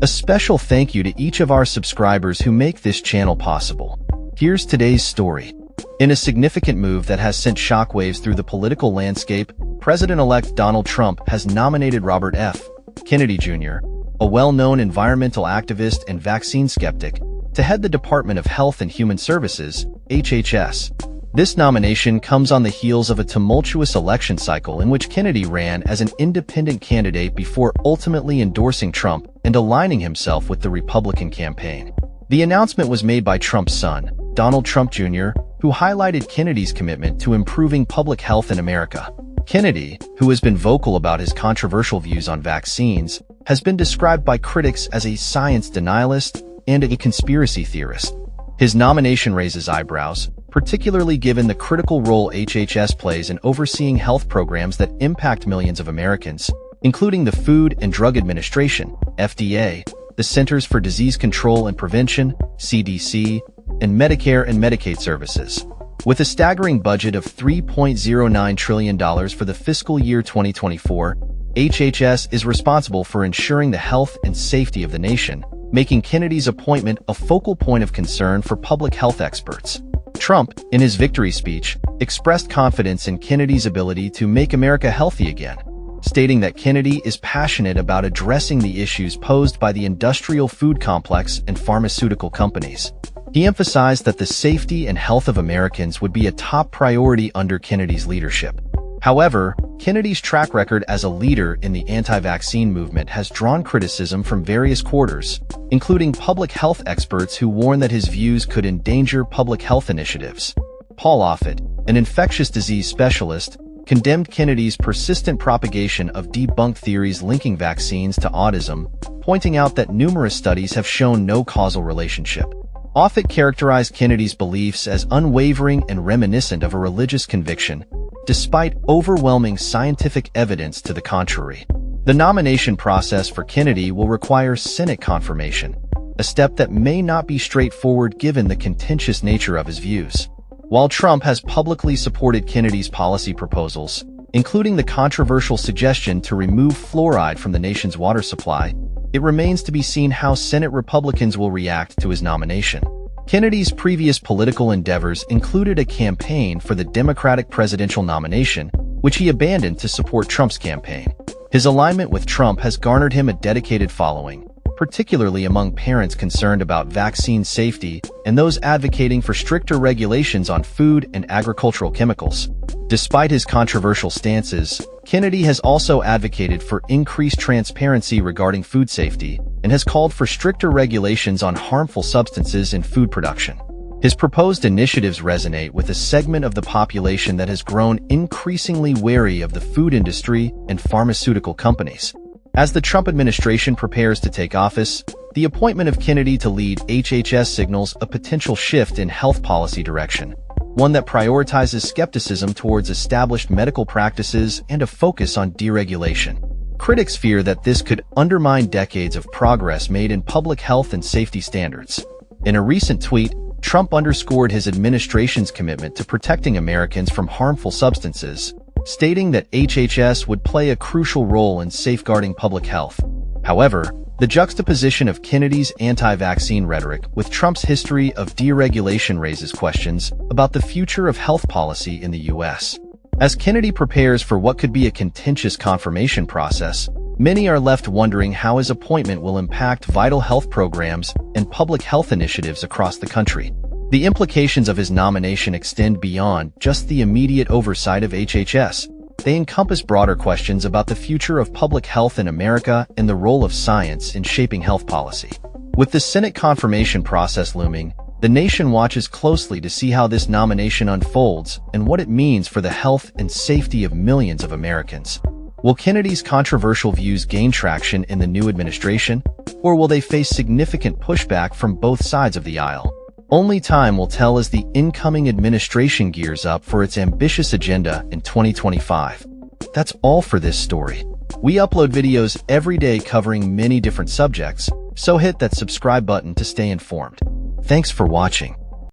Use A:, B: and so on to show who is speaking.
A: A special thank you to each of our subscribers who make this channel possible. Here's today's story. In a significant move that has sent shockwaves through the political landscape, President-elect Donald Trump has nominated Robert F. Kennedy Jr., a well-known environmental activist and vaccine skeptic, to head the Department of Health and Human Services, HHS. This nomination comes on the heels of a tumultuous election cycle in which Kennedy ran as an independent candidate before ultimately endorsing Trump and aligning himself with the Republican campaign. The announcement was made by Trump's son, Donald Trump Jr., who highlighted Kennedy's commitment to improving public health in America. Kennedy, who has been vocal about his controversial views on vaccines, has been described by critics as a science denialist and a conspiracy theorist. His nomination raises eyebrows, particularly given the critical role HHS plays in overseeing health programs that impact millions of Americans, including the Food and Drug Administration, FDA, the Centers for Disease Control and Prevention, CDC, and Medicare and Medicaid services. With a staggering budget of $3.09 trillion for the fiscal year 2024, HHS is responsible for ensuring the health and safety of the nation, making Kennedy's appointment a focal point of concern for public health experts. Trump, in his victory speech, expressed confidence in Kennedy's ability to make America healthy again, stating that Kennedy is passionate about addressing the issues posed by the industrial food complex and pharmaceutical companies. He emphasized that the safety and health of Americans would be a top priority under Kennedy's leadership. However, Kennedy's track record as a leader in the anti-vaccine movement has drawn criticism from various quarters, including public health experts who warn that his views could endanger public health initiatives. Paul Offit, an infectious disease specialist, condemned Kennedy's persistent propagation of debunked theories linking vaccines to autism, pointing out that numerous studies have shown no causal relationship. Offit characterized Kennedy's beliefs as unwavering and reminiscent of a religious conviction, despite overwhelming scientific evidence to the contrary. The nomination process for Kennedy will require Senate confirmation, a step that may not be straightforward given the contentious nature of his views. While Trump has publicly supported Kennedy's policy proposals, including the controversial suggestion to remove fluoride from the nation's water supply, it remains to be seen how Senate Republicans will react to his nomination. Kennedy's previous political endeavors included a campaign for the Democratic presidential nomination, which he abandoned to support Trump's campaign. His alignment with Trump has garnered him a dedicated following, particularly among parents concerned about vaccine safety and those advocating for stricter regulations on food and agricultural chemicals. Despite his controversial stances, Kennedy has also advocated for increased transparency regarding food safety and has called for stricter regulations on harmful substances in food production. His proposed initiatives resonate with a segment of the population that has grown increasingly wary of the food industry and pharmaceutical companies. As the Trump administration prepares to take office, the appointment of Kennedy to lead HHS signals a potential shift in health policy direction, one that prioritizes skepticism towards established medical practices and a focus on deregulation. Critics fear that this could undermine decades of progress made in public health and safety standards. In a recent tweet, Trump underscored his administration's commitment to protecting Americans from harmful substances, stating that HHS would play a crucial role in safeguarding public health. However, the juxtaposition of Kennedy's anti-vaccine rhetoric with Trump's history of deregulation raises questions about the future of health policy in the U.S. As Kennedy prepares for what could be a contentious confirmation process, many are left wondering how his appointment will impact vital health programs and public health initiatives across the country. The implications of his nomination extend beyond just the immediate oversight of HHS. They encompass broader questions about the future of public health in America and the role of science in shaping health policy. With the Senate confirmation process looming, the nation watches closely to see how this nomination unfolds and what it means for the health and safety of millions of Americans. Will Kennedy's controversial views gain traction in the new administration, or will they face significant pushback from both sides of the aisle? Only time will tell as the incoming administration gears up for its ambitious agenda in 2025. That's all for this story. We upload videos every day covering many different subjects, so hit that subscribe button to stay informed. Thanks for watching.